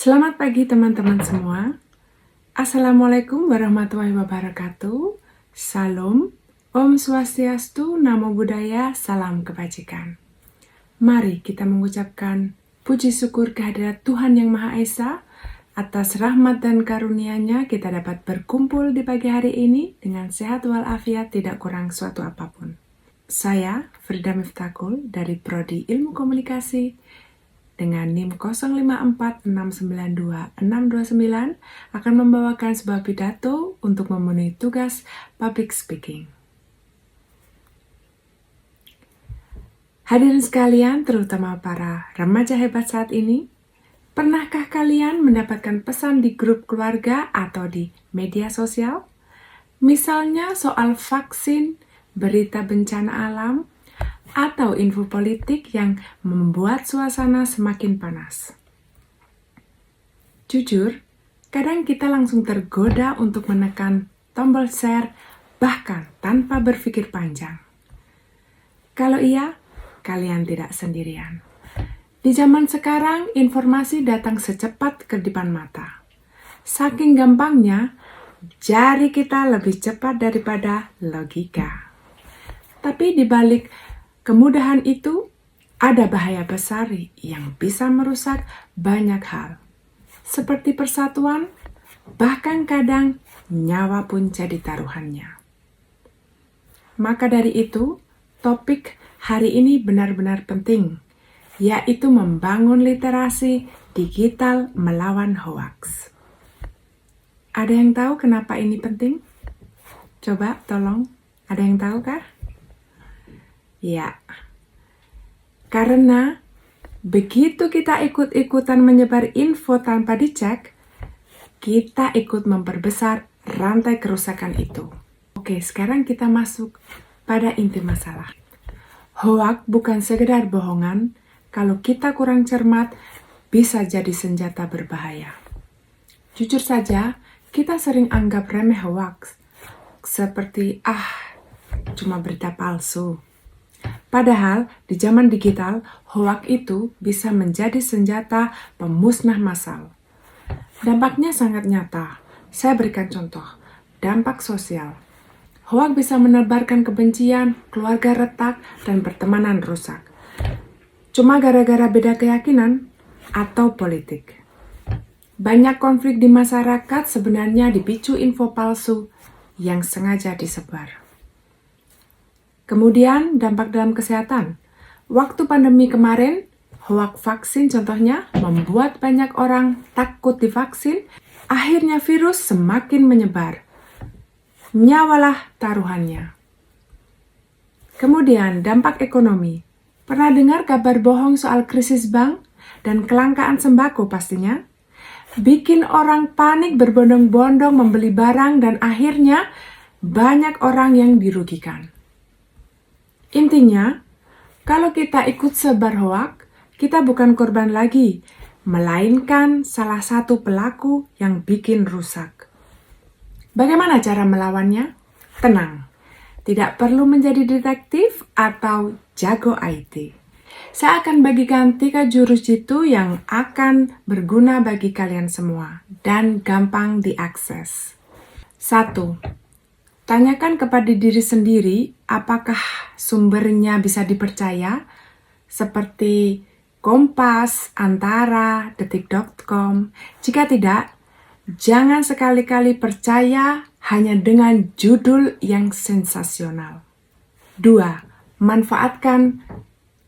Selamat pagi teman-teman semua. Assalamualaikum warahmatullahi wabarakatuh. Salam, Om Swastiastu, Namo Buddhaya, Salam Kebajikan. Mari kita mengucapkan puji syukur kehadirat Tuhan Yang Maha Esa. Atas rahmat dan karunia-Nya kita dapat berkumpul di pagi hari ini dengan sehat walafiat, tidak kurang suatu apapun. Saya, Frida Miftakul dari Prodi Ilmu Komunikasi dengan NIM 0546926629 akan membawakan sebuah pidato untuk memenuhi tugas public speaking. Hadirin sekalian, terutama para remaja hebat saat ini, pernahkah kalian mendapatkan pesan di grup keluarga atau di media sosial? Misalnya soal vaksin, berita bencana alam, atau info politik yang membuat suasana semakin panas. Jujur, kadang kita langsung tergoda untuk menekan tombol share, bahkan tanpa berpikir panjang. Kalau iya, kalian tidak sendirian. Di zaman sekarang, informasi datang secepat ke depan mata. Saking gampangnya, jari kita lebih cepat daripada logika. Tapi di balik kemudahan itu, ada bahaya besar yang bisa merusak banyak hal. Seperti persatuan, bahkan kadang nyawa pun jadi taruhannya. Maka dari itu, topik hari ini benar-benar penting, yaitu membangun literasi digital melawan hoax. Ada yang tahu kenapa ini penting? Coba tolong, ada yang tahu kah? Ya, karena begitu kita ikut-ikutan menyebar info tanpa dicek, kita ikut memperbesar rantai kerusakan itu. Oke, sekarang kita masuk pada inti masalah. Hoax bukan sekedar bohongan, kalau kita kurang cermat, bisa jadi senjata berbahaya. Jujur saja, kita sering anggap remeh hoax, seperti cuma berita palsu. Padahal di zaman digital, hoax itu bisa menjadi senjata pemusnah massal. Dampaknya sangat nyata. Saya berikan contoh, dampak sosial. Hoax bisa menebarkan kebencian, keluarga retak, dan pertemanan rusak. Cuma gara-gara beda keyakinan atau politik. Banyak konflik di masyarakat sebenarnya dipicu info palsu yang sengaja disebar. Kemudian dampak dalam kesehatan. Waktu pandemi kemarin, hoax vaksin contohnya membuat banyak orang takut divaksin, akhirnya virus semakin menyebar. Nyawalah taruhannya. Kemudian dampak ekonomi. Pernah dengar kabar bohong soal krisis bank dan kelangkaan sembako pastinya? Bikin orang panik berbondong-bondong membeli barang dan akhirnya banyak orang yang dirugikan. Intinya, kalau kita ikut sebar hoax, kita bukan korban lagi, melainkan salah satu pelaku yang bikin rusak. Bagaimana cara melawannya? Tenang, tidak perlu menjadi detektif atau jago IT. Saya akan bagikan 3 jurus jitu yang akan berguna bagi kalian semua dan gampang diakses. 1. Tanyakan kepada diri sendiri apakah sumbernya bisa dipercaya, seperti Kompas, Antara, Detik.com. Jika tidak, jangan sekali-kali percaya hanya dengan judul yang sensasional. 2. Manfaatkan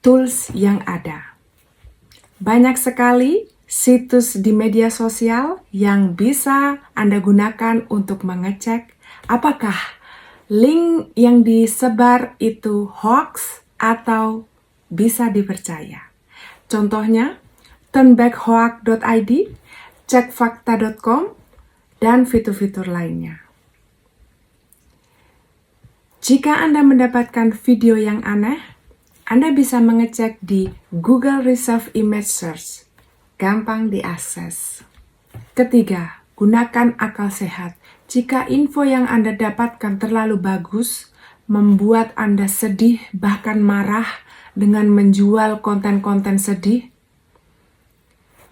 tools yang ada. Banyak sekali situs di media sosial yang bisa Anda gunakan untuk mengecek apakah link yang disebar itu hoax atau bisa dipercaya. Contohnya, turnbackhoax.id, cekfakta.com, dan fitur-fitur lainnya. Jika Anda mendapatkan video yang aneh, Anda bisa mengecek di Google Reserve Image Search. Gampang diakses. Ketiga, gunakan akal sehat. Jika info yang Anda dapatkan terlalu bagus, membuat Anda sedih bahkan marah dengan menjual konten-konten sedih,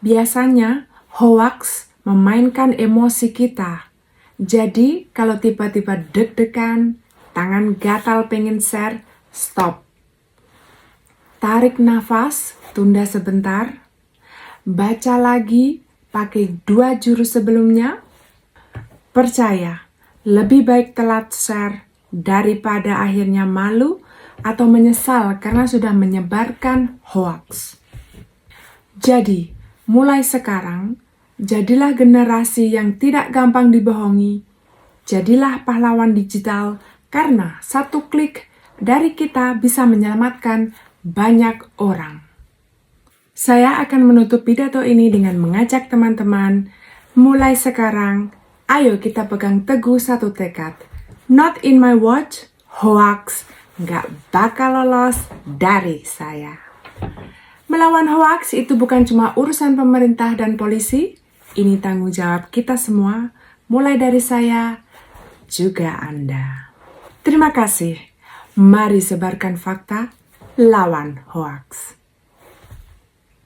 biasanya Hoaks memainkan emosi kita. Jadi, kalau tiba-tiba deg-degan, tangan gatal pengen share, stop. Tarik nafas, tunda sebentar. Baca lagi, pakai 2 jurus sebelumnya. Percaya, lebih baik telat share daripada akhirnya malu atau menyesal karena sudah menyebarkan hoaks. Jadi, mulai sekarang, jadilah generasi yang tidak gampang dibohongi. Jadilah pahlawan digital karena 1 klik dari kita bisa menyelamatkan banyak orang. Saya akan menutup pidato ini dengan mengajak teman-teman, mulai sekarang, ayo kita pegang teguh satu tekad. Not in my watch, hoax nggak bakal lolos dari saya. Melawan hoaks itu bukan cuma urusan pemerintah dan polisi, ini tanggung jawab kita semua, mulai dari saya, juga Anda. Terima kasih. Mari sebarkan fakta, lawan hoaks.